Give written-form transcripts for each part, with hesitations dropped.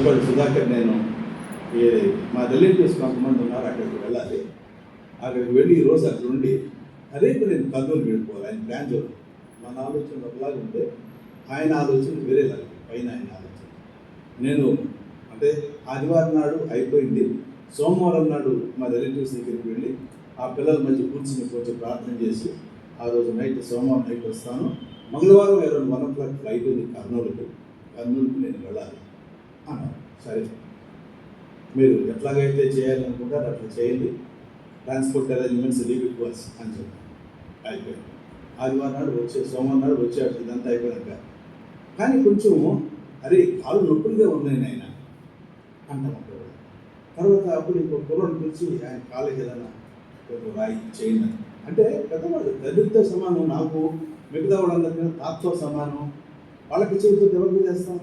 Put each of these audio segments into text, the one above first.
చెప్పాడు సుధాకర్, నేను మా రిలేటివ్స్ కొంతమంది ఉన్నారు, అక్కడికి వెళ్ళాలి. అక్కడికి వెళ్ళి ఈరోజు అక్కడ ఉండి రేపు నేను కర్నూలు వెళ్ళిపోవాలి. ఆయన ప్లాన్ చూడండి. మన ఆలోచన ఒకలాగా ఉంటే ఆయన ఆలోచన వేరేలాగా, పైన ఆయన ఆలోచన. నేను అంటే ఆదివారం నాడు అయిపోయింది, సోమవారం నాడు మా రిలేటివ్స్ దగ్గరికి వెళ్ళి ఆ పిల్లల మధ్య కూర్చుని కొంచెం ప్రార్థన చేసి ఆ రోజు నైట్, సోమవారం నైట్ వస్తాను. మంగళవారం 1 o'clock ఫ్లైట్ ఉంది కర్నూలుకి నేను వెళ్ళాలి అన్నారు. సరే, మీరు ఎట్లాగైతే చేయాలనుకుంటారు అట్లా చేయండి, ట్రాన్స్పోర్ట్ అరేంజ్మెంట్స్ లీవ్ ఇవ్వాల్సి అని చెప్పి అయిపోయింది. ఆదివారం నాడు సోమవారం నాడు వచ్చాడు, ఇదంతా అయిపోయాక. కానీ కొంచెం అరే కాళ్ళు నొప్పులుగా ఉన్నాయి నాయన అంటాం. తర్వాత అప్పుడు ఇంకో కుర్రోని పిలిచి ఆయన కాళ్ళకి ఏదైనా కొంచెం రాయి చేయండి అంటే పెద్దవాళ్ళు దరిద్రతో సమానం, నాకు మిగతా వాళ్ళందరికీ తాతతో సమానం. వాళ్ళకి చేయకపోతే ఎవరికి చేస్తాం?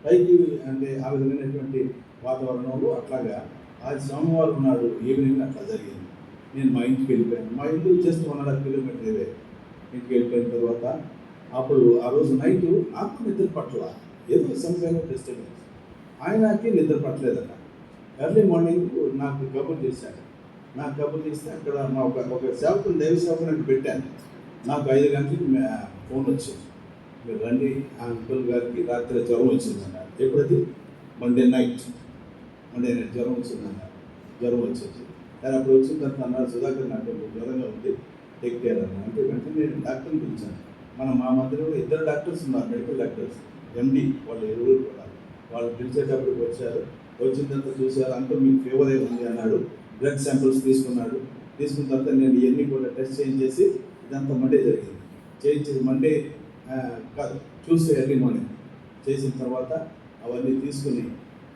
పైకి అంటే ఆ విధమైనటువంటి వాతావరణంలో అట్లాగా ఆ సోమవారం నాడు ఈవినింగ్ అట్లా జరిగింది. నేను మా ఇంటికి వెళ్ళిపోయాను. మా ఇంటికి జస్ట్ 1.5 kilometers అవే. ఇంటికి వెళ్ళిపోయిన తర్వాత అప్పుడు ఆ రోజు నైటు నాకు నిద్ర పట్ల, ఏదో సంపైన డిస్టర్బెన్స్, ఆయనకి నిద్ర పట్టలేదట. ఎర్లీ మార్నింగ్ నాకు కబుర్ చేశాడు. నాకు కబుర్ చేస్తే అక్కడ మా ఒక సేవకుని, దైవ సేవకుని అంటే పెట్టాను. నాకు 5 గంటలకి ఫోన్ వచ్చింది, మీరు రండి, ఆ అంకుల్ గారికి రాత్రి జ్వరం వచ్చిందన్నారు. ఎప్పుడది? మండే నైట్ జ్వరం వచ్చిందన్నారు. జ్వరం వచ్చేసి కానీ అప్పుడు వచ్చిన తర్వాత అన్నారు, సుధాకర్ నాకు జ్వరంగా ఉంది, టేక్ కేర్ అన్నారు. అంటే వెంటనే నేను డాక్టర్ని పిలిచాను. మా మధ్యలో 2 డాక్టర్స్ ఉన్నారు, మెడికల్ డాక్టర్స్, ఎండి, వాళ్ళు 20 కూడా. వాళ్ళు పిలిచేటప్పుడు వచ్చారు. వచ్చిన తర్వాత చూశారు, అంటూ మీకు ఫీవర్ ఉంది అన్నాడు. బ్లడ్ శాంపిల్స్ తీసుకున్నాడు. తీసుకున్న తర్వాత నేను ఇవన్నీ కూడా టెస్ట్ చేయించేసి, ఇదంతా మండే జరిగింది. చేయించేసి మండే కాదు, చూస్తే ఎర్లీ మార్నింగ్ చేసిన తర్వాత అవన్నీ తీసుకుని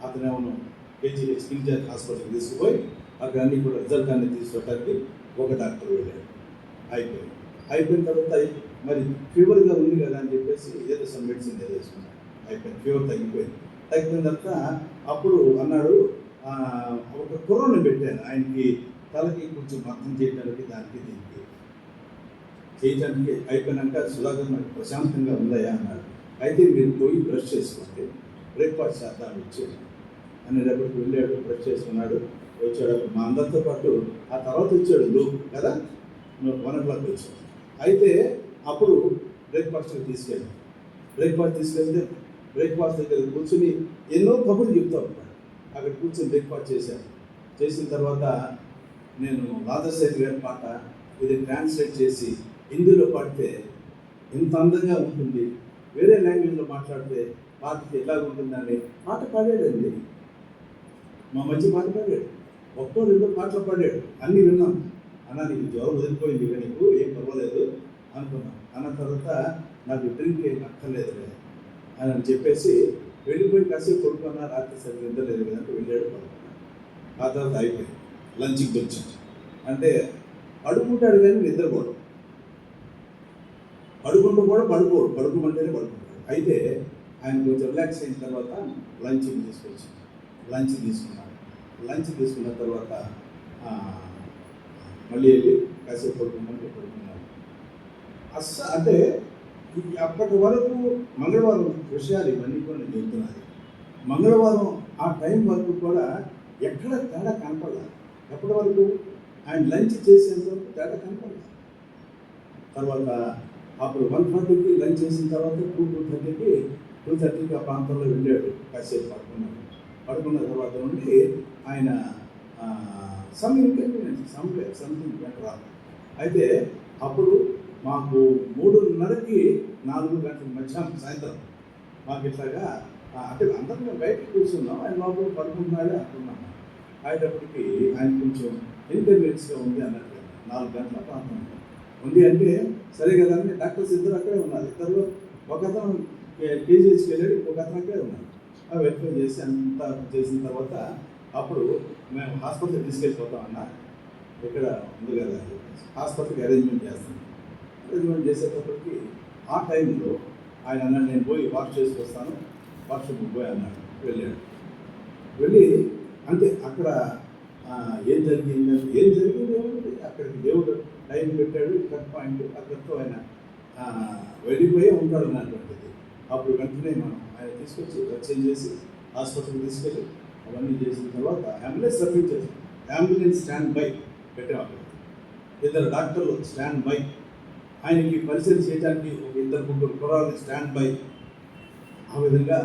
అతను ఏమన్నా కేజీహెచ్ కింగ్జార్జ్ హాస్పిటల్కి తీసుకుపోయి అక్కడ అన్నీ కూడా రిజల్ట్ అన్నీ తీసుకోవడానికి ఒక డాక్టర్ వెళ్ళాడు. అయిపోయిన తర్వాత మరి ఫీవర్గా ఉంది కదా అని చెప్పేసి ఏదో సమ్ మెడిసిన్ ఏదో వేసుకున్నాడు. అయిపోయింది, ఫీవర్ తగ్గిపోయిన తర్వాత అప్పుడు అన్నాడు, ఒక కుర్రోని పెట్టాను ఆయనకి తలకి కొంచెం అర్థం చేయడానికి, దానికి దీనికి చేయడానికి. అయిపోయినాక సుధాకర్ నాకు ప్రశాంతంగా ఉందయా అన్నాడు. అయితే మీరు పోయి బ్రష్ చేసుకోండి, బ్రేక్ఫాస్ట్ చేద్దాం ఇచ్చేది అనేటప్పటికి వెళ్ళాడు. బ్రష్ చేసుకున్నాడు, వచ్చాడు. మా అందరితో పాటు ఆ తర్వాత వచ్చాడు లోపు కదా, 1 o'clock వచ్చాడు. అయితే అప్పుడు బ్రేక్ఫాస్ట్కి తీసుకెళ్ళి బ్రేక్ఫాస్ట్ దగ్గర కూర్చుని ఎన్నో కబుర్లు చెప్తా ఉంటాడు. అక్కడ కూర్చొని బ్రేక్ఫాస్ట్ చేశాను. చేసిన తర్వాత నేను రాజశేఖర్ గారి పాట ఇది ట్రాన్స్లేట్ చేసి హిందీలో పాడితే ఎంత అందంగా ఉంటుంది, వేరే లాంగ్వేజ్లో మాట్లాడితే పాటకి ఎలా ఉంటుందని పాట పాడాడండి. మా మంచి పాట పాడాడు, 1-2 పాటలు పాడాడు, అన్నీ విన్నాం. అన్న నీకు జ్వరం వదిలిపోయింది, ఇక నీకు ఏం పర్వాలేదు అనుకున్నాం. అన్న తర్వాత నాకు డ్రింక్ ఏం అక్కర్లేదు అని చెప్పేసి వెళ్ళిపోయి కాసేపు పడుకున్నా. రాత్రి సరిగ్గా నిద్ర లేదు కదంటే వెళ్ళాడు, పడుకున్నాడు. ఆ తర్వాత అయిపోయింది. లంచ్కి వచ్చింది అంటే పడుకుంటాడు కానీ నిద్రపోవడం, పడుకోమంటేనే పడుకుంటాడు. అయితే ఆయన కొంచెం రిలాక్స్ అయిన తర్వాత లంచ్కి తీసుకొచ్చింది. లంచ్ తీసుకున్న తర్వాత మళ్ళీ వెళ్ళి కాసేపు పడుకున్నాడు. అంటే అప్పటి వరకు మంగళవారం విషయాలు ఇవన్నీ కూడా నేను చెబుతున్నాను. మంగళవారం ఆ టైం వరకు కూడా ఎక్కడ తేడా కనపడలేదు. ఎప్పటి వరకు ఆయన లంచ్ చేసేంత వరకు తేడా కనపడలేదు. తర్వాత అప్పుడు 1:40కి లంచ్ చేసిన తర్వాత 2:30కి ఆ ప్రాంతంలో వెళ్ళాడు. కాసేపు పడుకున్న తర్వాత నుండి ఆయన సంథింగ్ రాదు. అయితే అప్పుడు మాకు 3:30కి 4 గంటల మధ్యాహ్నం సాయంత్రం మాకు ఇట్లాగా అంటే అందరం మేము బయటకు కూర్చున్నాం. ఆయన లోపల పడుకుంటున్నాడే అనుకున్నాము. అయ్యేటప్పటికి ఆయన కొంచెం ఇంటర్మీడియట్స్గా ఉంది అన్నట్టు 4 గంటల ప్రాంతం ఉంది అంటే సరే కదా అని డాక్టర్స్ ఇద్దరు అక్కడే ఉన్నారు. ఇద్దరు ఒక అతను కేజీహెచ్కి వెళ్ళాడు, ఇంకొక అతను అక్కడే ఉన్నారు. వెరిఫై చేసి అంతా చేసిన తర్వాత అప్పుడు మేము హాస్పిటల్కి తీసుకెళ్ళిపోతామన్నా, ఇక్కడ ఉంది కదా హాస్పిటల్కి అరేంజ్మెంట్ చేసేటప్పటికి ఆ టైంలో ఆయన అన్నాడు, నేను పోయి వాష్ చేసుకొస్తాను, వాష్రూమ్కి పోయి అన్నాడు. వెళ్ళి అంటే అక్కడ ఏం జరిగింది ఏమిటి, అక్కడికి దేవుడు టైం పెట్టాడు, కట్ పాయింట్, అక్కడితో ఆయన వెళ్ళిపోయి ఉంటాడు అన్నటువంటిది. అప్పుడు వెంటనే మనం ఆయన తీసుకొచ్చి రక్షణ చేసి హాస్పిటల్కి తీసుకెళ్ళి అవన్నీ చేసిన తర్వాత అంబులెన్స్ రప్పించేసి అంబులెన్స్ స్టాండ్ బై పెట్టేవాళ్ళు. ఇద్దరు డాక్టర్లు స్టాండ్ బై, ఆయనకి పరిచయం చేయడానికి ఒక ఇద్దరు ముగ్గురు కుర్రాళ్ళు స్టాండ్ బై. ఆ విధంగా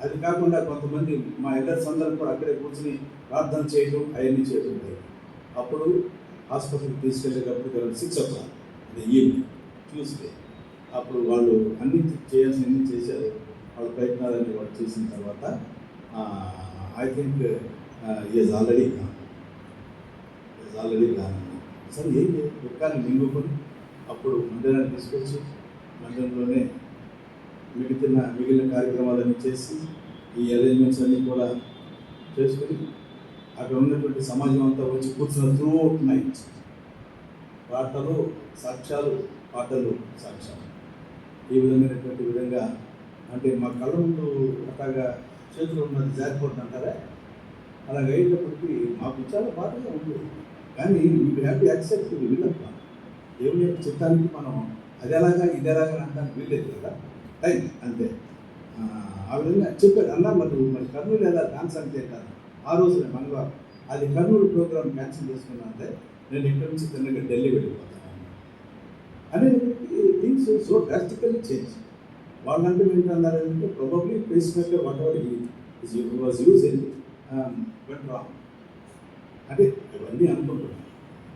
అది కాకుండా కొంతమంది మా ఎల్డర్స్ అందరూ కూడా అక్కడే కూర్చుని ప్రార్థన చేయడం అవన్నీ చేయడం జరిగింది. అప్పుడు హాస్పిటల్కి తీసుకెళ్ళేటప్పుడు 6 o'clock ఈవినింగ్ ట్యూస్డే. అప్పుడు వాళ్ళు అన్ని చేయాల్సినవి చేశారు. వాళ్ళ ప్రయత్నాలన్నీ వాళ్ళు చేసిన తర్వాత I think is already gone. అసలు ఏం లేదు, దుఃఖాన్ని మింగుకొని అప్పుడు మందిరాన్ని తీసుకొచ్చి మందిరంలోనే మిగిలిన కార్యక్రమాలన్నీ చేసి ఈ అరేంజ్మెంట్స్ అన్నీ కూడా చేసుకొని అక్కడ ఉన్నటువంటి సమాజం అంతా వచ్చి కూర్చున్న త్రూ అవుట్ నైట్ పాటలు సాక్ష్యాలు, పాటలు సాక్ష్యాలు, ఈ విధంగా అంటే మా కళ్ళ ముందు అట్లాగా చేతులు ఉన్నది జారిపోతుంది అంటారా, అలాగ అయ్యేటప్పటికి మాకు చాలా బాధగా ఉంటుంది. కానీ వీ హ్యావ్ టు యాక్సెప్ట్ వీళ్ళప్ప దేవుని యొక్క చిత్తానికి మనం అది ఎలాగా ఇది ఎలాగా అంటానికి వీల్లేదు కదా, టైం అంతే. ఆ విధంగా చెప్పారు. అన్నా మరి కర్నూలు ఎలా డాన్స్ అంటే కాదు, ఆ రోజునే మంగళవారం అది కర్నూలు ప్రోగ్రామ్ క్యాన్సిల్ చేసుకున్నా అంటే నేను ఇక్కడి నుంచి తిన్నగా ఢిల్లీ వెళ్ళిపోతాను అనే థింగ్స్ సో డ్రాస్టికల్లీ చేంజ్. వాళ్ళంటే ఏంటన్నారంటే probably pacemaker whatever was using but wrong అంటే ఇవన్నీ అనుకుంటున్నాను.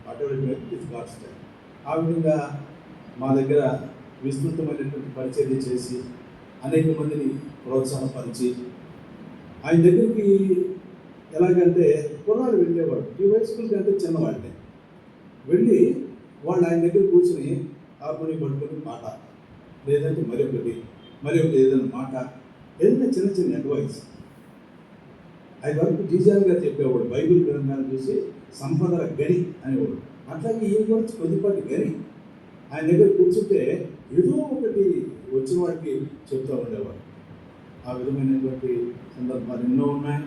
Whatever it God's time. ఆ విధంగా మా దగ్గర విస్తృతమైనటువంటి పరిచర్య చేసి అనేక మందిని ప్రోత్సాహపరిచి ఆయన దగ్గరికి ఎలాగంటే కుర్రాళ్ళు వెళ్ళేవాడు, ఈ వయస్కుల కంటే చిన్నవాళ్ళని వెళ్ళి వాళ్ళు ఆయన దగ్గర కూర్చొని హార్మోని పట్టుకొని పాట, లేదంటే మరొకటి ఏదైనా మాట, ఏదైనా చిన్న అడ్వైస్ అది వరకు జీజాన్ గారు చెప్పేవాడు. బైబిల్ గ్రంథాన్ని చూసి సంపదల గని అనేవాడు. అట్లాగే ఈయన గురించి కొద్దిపాటి గని ఆయన దగ్గర కూర్చుంటే ఏదో ఒకటి వచ్చిన వాడికి చెప్తూ ఉండేవాడు. ఆ విధమైనటువంటి సందర్భాలు ఎన్నో ఉన్నాయి.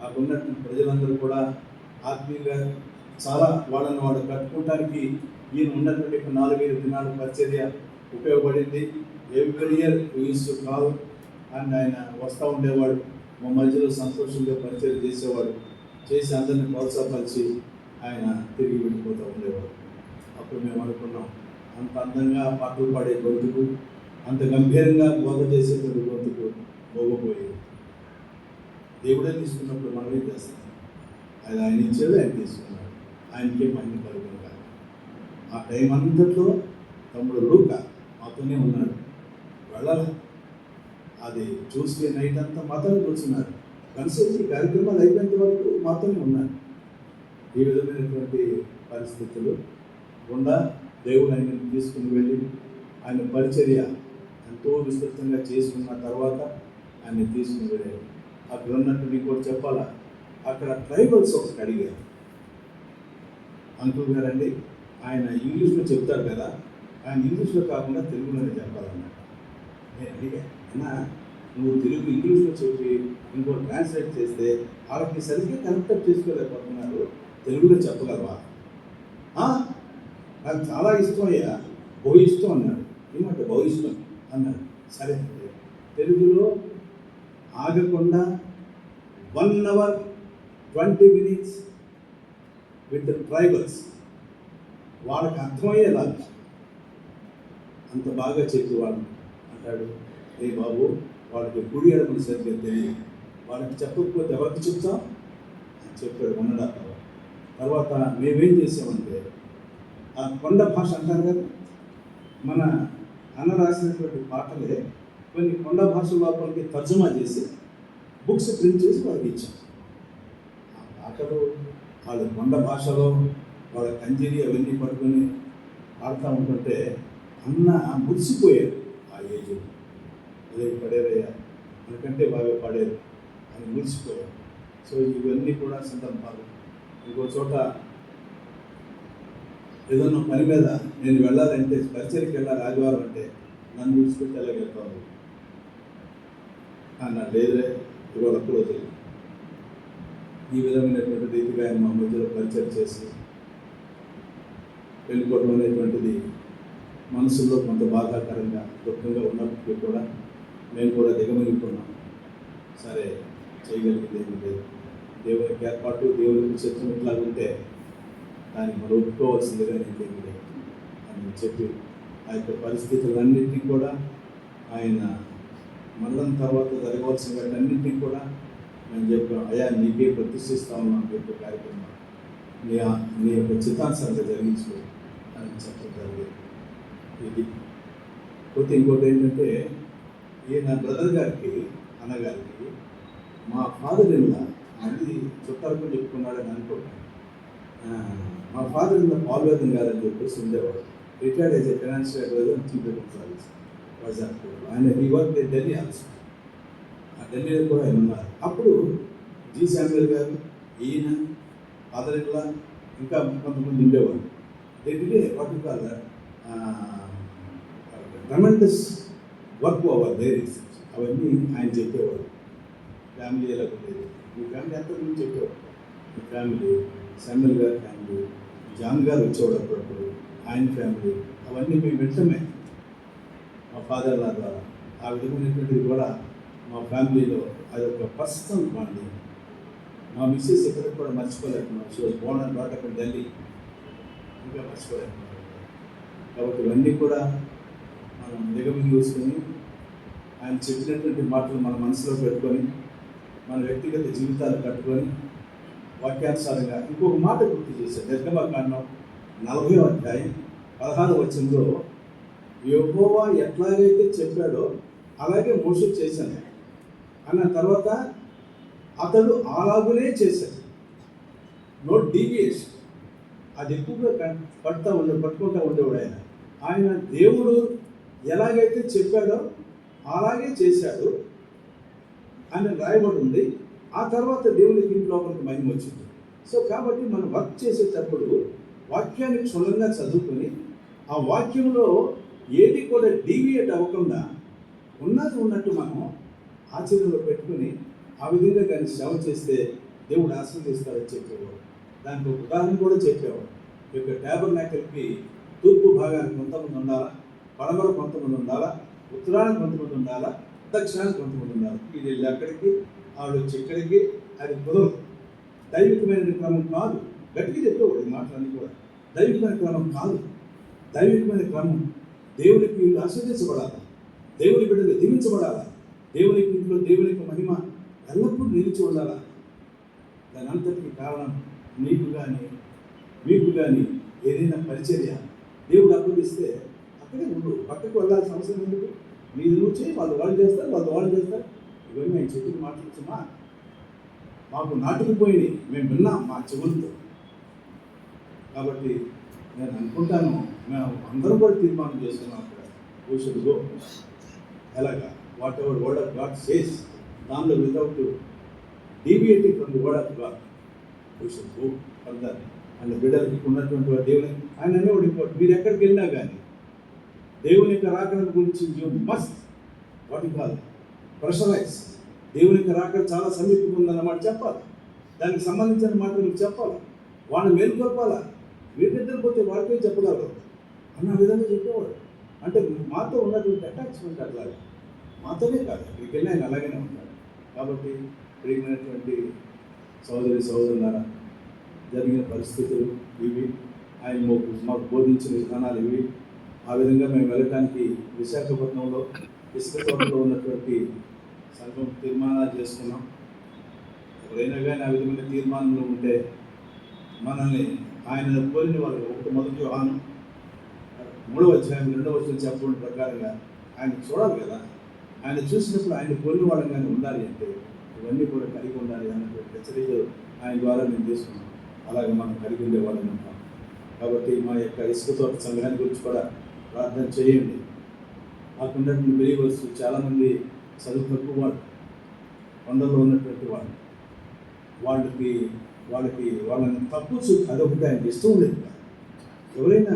అక్కడ ఉన్నటువంటి ప్రజలందరూ కూడా ఆత్మీయంగా చాలా వాళ్ళని వాడు కట్టుకోవడానికి ఈయన ఉన్నటువంటి 4-5 దినాల పరిచర్య ఉపయోగపడింది. Every year use to call and ఆయన వస్తూ ఉండేవాడు. మా మధ్యలో సంతోషంగా పరిచయం చేసేవాడు. చేసి అందరినీ ప్రోత్సాహపరిచి ఆయన తిరిగి వెళ్ళిపోతూ ఉండేవాడు. అప్పుడు మేము అనుకున్నాం, అంత అందంగా పాటలు పాడే గొంతుకు, అంత గంభీరంగా బోధ చేసేటువంటి గొంతుకు పోగపోయేది. దేవుడే తీసుకున్నప్పుడు మనం ఏం చేస్తాం? అది ఆయన ఇచ్చేది ఆయన తీసుకున్నాడు. ఆయనకే మహిమ కలుగును కాదు. ఆ టైం అంతట్లో తమ్ముడు లూకా మాతోనే ఉన్నాడు. వెళ్ళాలి అది చూస్తే నైట్ అంతా మాతోనే కూర్చున్నారు. కన్సల్టీ కార్యక్రమాలు అయిపోయేంత వరకు మాతోనే ఉన్నారు. ఈ విధమైనటువంటి పరిస్థితులు గుండా దేవుడు ఆయనను తీసుకుని వెళ్ళి ఆయన పరిచర్య ఎంతో విస్తృతంగా చేసుకున్న తర్వాత ఆయన తీసుకుని వెళ్ళారు. అక్కడ ఉన్నట్టు నీకు కూడా చెప్పాలా, అక్కడ ట్రైబల్స్ ఒకటి అడిగారు, అంకుల్ గారండి ఆయన ఇంగ్లీష్లో చెప్తారు కదా, ఆయన ఇంగ్లీష్లో కాకుండా తెలుగులోనే చెప్పాలన్నమాట. నేను అడిగా, అన్నా నువ్వు తెలుగు ఇంగ్లీష్లో చెప్పి ఇంకో ట్రాన్స్లేట్ చేస్తే వాళ్ళకి సరిగ్గా కనెక్టప్ చేసుకోలేకపోతున్నారు, తెలుగులో చెప్పగలవా? నాకు చాలా ఇష్టం అయ్యా, బహు ఇష్టం అన్నాడు. ఏమంటే బహు ఇష్టం అన్నాడు. సరే తెలుగులో ఆగకుండా 1 hour 20 minutes విత్ ట్రైబల్స్ వాళ్ళకి అర్థమయ్యేలా అంత బాగా చెప్పేవాడు అంటాడు. ఏ బాబు వాళ్ళకి కుడి ఎడమని సరిగ్గా తెలియదు, వాళ్ళకి చెప్పకపోతే ఎవరికి చెప్తాం అని చెప్పాడు. ఉండడం తర్వాత మేమేం చేసామంటే ఆ కొండ భాష అంటారు కదా, మన అన్న రాసినటువంటి పాటలే కొన్ని కొండ భాష లోపలికి తర్జుమా చేసి బుక్స్ ప్రింట్ చేసి వాళ్ళకి ఇచ్చాం. ఆ పాటలు వాళ్ళు కొండ భాషలో వాళ్ళ కంజరి అవన్నీ పట్టుకొని పాడుతూ ఉంటుంటే అన్న మురిసిపోయారు. ఆ ఏజ్ అదే పడేరయ్యా మనకంటే బాగా పడేరు అని మురిసిపోయారు. సో ఇవన్నీ కూడా సందర్భాలు. ఇంకో చోట ఏదన్నా పని మీద నేను వెళ్ళాలంటే పరిచయకి వెళ్ళాలి ఆదివారం అంటే నన్ను విడిచిపెట్టి వెళ్ళగలుగుతాను అన్న లేదే ఇవాళ రోజు. ఈ విధమైనటువంటి రీతిగా ఆయన మా మధ్యలో పరిచయం చేసి వెళ్ళిపోవడం అనేటువంటిది మనసులో కొంత బాధాకరంగా దుఃఖంగా ఉన్నప్పటికీ కూడా నేను కూడా దిగమిగిపోన్నాను. సరే చేయగలిగేది ఏమి లేదు. దేవునికి ఏర్పాటు, దేవునికి చిత్తం ఇట్లా ఉంటే దాన్ని మనం ఒప్పుకోవాల్సిందిగా ఇంకేమి లేదు అని చెప్పి ఆ యొక్క పరిస్థితులన్నింటినీ కూడా ఆయన మరణం తర్వాత జరగవలసిన వాటన్నింటినీ కూడా నేను చెప్పాను, అయ్యా నీకే ప్రతిష్ఠిస్తా ఉన్నాను చెప్పే కార్యక్రమం నీ యొక్క చిత్తానుసారంగా జరిగించుకో అని చెప్పడం జరిగింది. ఇది పోతే ఇంకోటి ఏంటంటే, ఈయన బ్రదర్ గారికి అన్నగారికి మా ఫాదర్ ఇన్ లా అది చుట్టాలకు చెప్పుకున్నాడని అనుకుంటాను. మా ఫాదర్ ఇన్ లా పాల్వేదన్ గారు అని చెప్పేసి ఉండేవాడు. Retired as a financial adviser chief economic service Vizag. ఆయన ఈ వర్క్ ఢిల్లీ ఆల్సో. ఆ ఢిల్లీలో కూడా ఆయన ఉన్నారు. అప్పుడు జి శామ్యుయల్ గారు, ఈయన, ఫాదర్ ఇన్ లా, ఇంకా కొంతమంది ఉండేవారు. ఢిల్లీ వాటి కాదు ట్రమెండస్ వర్క్ ఓవర్ దేర్. అవన్నీ ఆయన చెప్పేవాడు. ఫ్యామిలీ ఎలా ఉండేది, మీ ఫ్యామిలీ ఎంత గురించి చెప్పేవాడు. మీ ఫ్యామిలీ, శామ్యుయల్ గారి ఫ్యామిలీ, జాన్ గారు వచ్చేవాడు అప్పుడప్పుడు, ఆయన ఫ్యామిలీ, అవన్నీ మేము వింటమే మా ఫాదర్ లా ద్వారా. ఆ విధమైనటువంటిది కూడా మా ఫ్యామిలీలో అదొక పర్సనల్ బాండింగ్. మా మిస్సెస్ ఎప్పటికి కూడా మర్చిపోలేకున్నాం. She was born and brought up in Delhi. ఇంకా మర్చిపోలేకున్నాం. కాబట్టి ఇవన్నీ కూడా మనం దిగమింగి చూసుకొని ఆయన చెప్పినటువంటి మాటలు మన మనసులో పెట్టుకొని మన వ్యక్తిగత జీవితాలు కట్టుకొని వాక్యానుసారంగా ఇంకొక మాట గుర్తు చేశారు. నిర్గమకాండం 40వ అధ్యాయం 16వ వచనంలో యెహోవా ఎట్లాగైతే చెప్పాడో అలాగే మోషే చేశాను అన్న తర్వాత అతడు అలాగునే చేశాడు. No deviation. అది ఎక్కువగా పట్టుకుంటూ ఉండేవాడు ఆయన. ఆయన దేవుడు ఎలాగైతే చెప్పాడో అలాగే చేశాడు అని రాయబడి ఉంది. ఆ తర్వాత దేవునికి ఇంట్లో మనకు మహిమ వచ్చింది. సో కాబట్టి మనం వర్క్ చేసేటప్పుడు వాక్యాన్ని క్షుణ్ణంగా చదువుకొని ఆ వాక్యంలో ఏది కూడా డీవియేట్ అవ్వకుండా ఉన్నది ఉన్నట్టు మనం ఆచరణలో పెట్టుకుని ఆ విధంగా కానీ సేవ చేస్తే దేవుడు ఆశీర్వదిస్తాడని చెప్పేవాడు. దానికి ఒక ఉదాహరణ కూడా చెప్పేవాడు. ఈ యొక్క ట్యాబర్నాకిల్కి తూర్పు భాగానికి కొంతమంది ఉండాలా, పడమర కొంతమంది ఉండాలా, ఉత్తరానికి కొంతమంది ఉండాలా, దక్షిణానికి కొంతమంది ఉండాలి. ఇది వెళ్ళి అక్కడికి, ఆవిడ వచ్చి ఇక్కడికి, అది కుదరదు. దైవికమైన క్రమం కాదు. గట్టిగా చెప్పేవాడు ఈ మాటలన్నీ కూడా. దైవికమైన క్రమం కాదు. దైవికమైన క్రమం దేవునికి వీళ్ళు ఆశీర్వదించబడాలి, దేవుని బిడ్డలు దీవించబడాలి, దేవునికి ఇంట్లో దేవునికి మహిమ ఎల్లప్పుడూ నిలిచి ఉండాలా. దాని అంతటికి కారణం నీకు కానీ మీకు కానీ ఏదైనా పరిచర్య దేవుడు అప్పగిస్తే అక్కడే ఉండు. పక్కకు వెళ్ళాల్సిన అవసరం ఎందుకు? మీది నువ్వు చేయి, వాళ్ళు చేస్తారు, వాళ్ళు చేస్తారు. ఇవన్నీ మేము చెప్పిన మాట్లాడుతున్నా మాకు నాటుకుపోయి మేము విన్నాం మా చెవులతో. కాబట్టి నేను అనుకుంటాను మేము అందరం కూడా తీర్మానం చేస్తున్నాం అక్కడ వీ షుడ్ గో. ఎలాగా whatever word of God says, దానిలో without deviating from the word of God we should go further. And బిడ్డలకి ఉన్నటువంటి దేవుని ఆయన అనేవాడు ఇంకోటి, మీరు ఎక్కడికి వెళ్ళినా కానీ దేవుని యొక్క రాకడ గురించి యూ మస్ట్ వాట్ కాదు ప్రెషరైజ్. దేవుని యొక్క రాకడ చాలా సమీపంగా ఉందన్నమాట చెప్పాలి. దానికి సంబంధించిన మాట మీకు చెప్పాలి, వాళ్ళని మేలుకొల్పాలా. మీరు నిద్రపోతే వాళ్ళకే చెప్పగలరు అన్న విధంగా చెప్పేవాడు. అంటే మాతో ఉన్నటువంటి అటాచ్మెంట్ అట్లాగే, మాతోనే కాదు ఇక్కడికి వెళ్ళి ఆయన అలాగనే ఉంటాడు. కాబట్టి ప్రియమైనటువంటి సోదరులారా, జరిగిన పరిస్థితులు ఇవి, ఆయన మాకు బోధించిన విధానాలు ఇవి. ఆ విధంగా మేము వెళ్ళటానికి విశాఖపట్నంలో ఇసుక తోటలో ఉన్నటువంటి సంఘం తీర్మానాలు చేసుకున్నాం. ఎవరైనా కానీ ఆ విధమైన తీర్మానంలో ఉంటే మనల్ని ఆయన కోరిన వాళ్ళు మొదటి యోహాను 3వ అధ్యాయం 2వ వచనం చెప్పడం ప్రకారంగా ఆయన చూడాలి కదా. ఆయన చూసినప్పుడు ఆయన కోరిన వాళ్ళని ఉండాలి అంటే ఇవన్నీ కూడా కలిగి ఉండాలి అన్నటువంటి హెచ్చరికలు ఆయన ద్వారా నేను తీసుకున్నాను. అలాగే మనం కలిగి ఉండేవాళ్ళని ఉంటాం. కాబట్టి మా యొక్క ఇసుక తోట సంఘాన్ని గురించి కూడా ప్రార్థన చేయండి. మాకున్నటువంటి బిలీవర్స్ చాలామంది చదువు తక్కువ వాళ్ళు, కొండల్లో ఉన్నటువంటి వాళ్ళు, వాళ్ళని తక్కువ అదొకటి ఆయనకి ఇష్టం లేదు. ఎవరైనా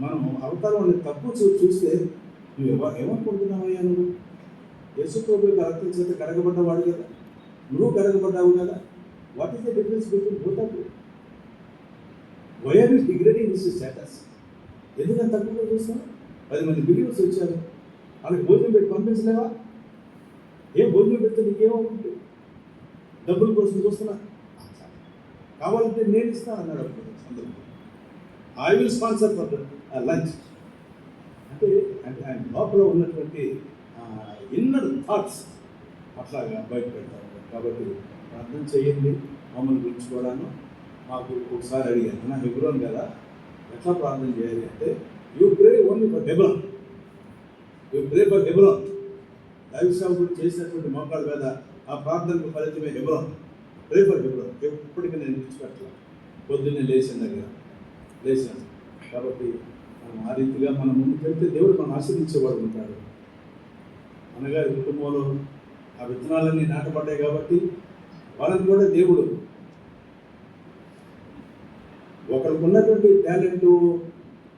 మనం అవతారం వాళ్ళని తక్కువ చూస్తే నువ్వు ఏమనుకుంటున్నావయ్యా? నువ్వు యేసుప్రభు రక్తం చేత కడగబడ్డవాడు కదా, నువ్వు కడగబడ్డావు కదా. What is the difference between both of you? Why are you degrading this status? ఎందుకంత తక్కువగా చూస్తావు? 10 మంది బిలీవర్స్ వచ్చారు, వాళ్ళకి భోజనం పెట్టి పంపించలేవా? ఏం భోజనం పెడితే నీకేమవుతుంది? డబ్బుల కోసం చూస్తున్నా, కావాలంటే నేను ఇస్తాను అన్నాడు సందర్భం. I will sponsor for lunch అంటే అంటే ఆయన లోపల ఉన్నటువంటి ఇన్నర్ థాట్స్ అట్లాగా బయట పెడతారు. కాబట్టి ప్రార్థన చేయండి. మమ్మల్ని గురించి కూడాను మాకు ఒకసారి అడిగాను, నా హెబ్రోన్ కదా, ఎట్లా ప్రార్థన చేయాలి అంటే, you pray only for Hebron, you pray for Hebron. దైవ సేవకుడు చేసినటువంటి మోకాళ్ళ మీద ఆ ప్రార్థనకు ఫలితమే హెబ్రోన్. Pray for Hebron. ఎప్పటికీ నేను విడిచిపెట్టాను. పొద్దున్నే లేచాను. కాబట్టి మనం ఆ రీతిగా మనం ముందుకు వెళ్తే దేవుడు మనం ఆశీర్వించేవాడు ఉంటాడు. అనగా కుటుంబంలో ఆ విత్తనాలన్నీ నాటపడ్డాయి కాబట్టి వాళ్ళని కూడా దేవుడు, ఒకరికి ఉన్నటువంటి టాలెంట్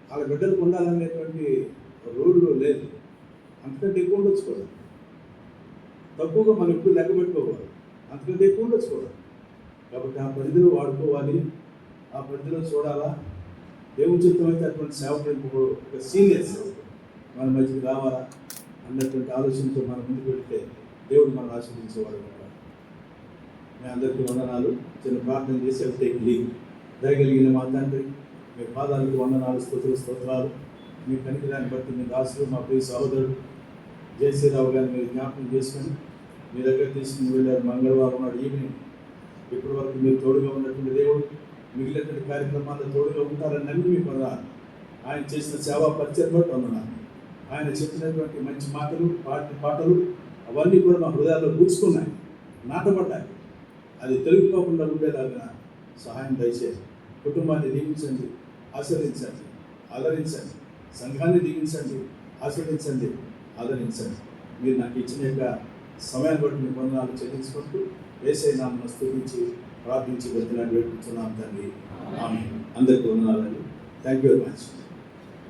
వాళ్ళ బిడ్డలకు ఉండాలనేటువంటి రూల్ లేదు. అంతకంటే ఎక్కువ ఉండొచ్చు కూడా, తక్కువగా మనం ఎప్పుడు లెక్క పెట్టుకోవాలి, అంతకంటే ఎక్కువ ఉండొచ్చు కూడా. కాబట్టి ఆ పరిధిలో వాడుకోవాలి, ఆ పరిధిలో చూడాలా. దేవుని చిత్తం అయితే అటువంటి సేవకుడు ఒక సీనియర్స్ మన మధ్యకి రావాలా అన్నటువంటి ఆలోచనతో మనం ముందుకు వెళ్తే దేవుడు మనం ఆశీర్వదించేవాడు ఉంటాడు. మీ అందరికీ వందనాలు. చిన్న ప్రార్థన చేసి టేక్ లీవ్. దయగలిగిన మా తండ్రి, మీ పాదాలకు వందనాలు, స్తోత్రాలు. మీ కనికరాన్ని బట్టి మీ దాసులు, మా ప్రియ సహోదరుడు జయశ్రీరావు గారిని మీరు జ్ఞాపకం చేసుకొని మీ దగ్గర తీసుకుని వెళ్ళారు. మంగళవారం నాడు ఈవినింగ్ ఇప్పటి వరకు మీరు తోడుగా ఉన్నటువంటి దేవుడు మిగిలినటువంటి కార్యక్రమాల్లో తోడుగా ఉంటారని నమ్మి మీకు వందనాలు. ఆయన చేసిన సేవా పరిచయం బట్టి వందనాలు. ఆయన చెప్పినటువంటి మంచి మాటలు, పాటలు అవన్నీ కూడా మా హృదయాల్లో కూర్చుకున్నాయి, నాటబడ్డాయి. అది తొలగిపోకుండా ఉండేలాగా సహాయం దయచేసి కుటుంబాన్ని దీవించండి, ఆశీర్వదించండి, ఆదరించండి. సంఘాన్ని దీవించండి, ఆశీర్వదించండి, ఆదరించండి. మీరు నాకు ఇచ్చిన యొక్క సమయాన్ని బట్టి మీ వందనాలు చెల్లించుకుంటూ యేసయ్య నామమున స్తుతించి ప్రార్థించి వెళ్తున్నాను, వేడుకుంటున్నాం తండ్రి. ఆమేన్. అందరికీ వందనాలండి. Thank you very much.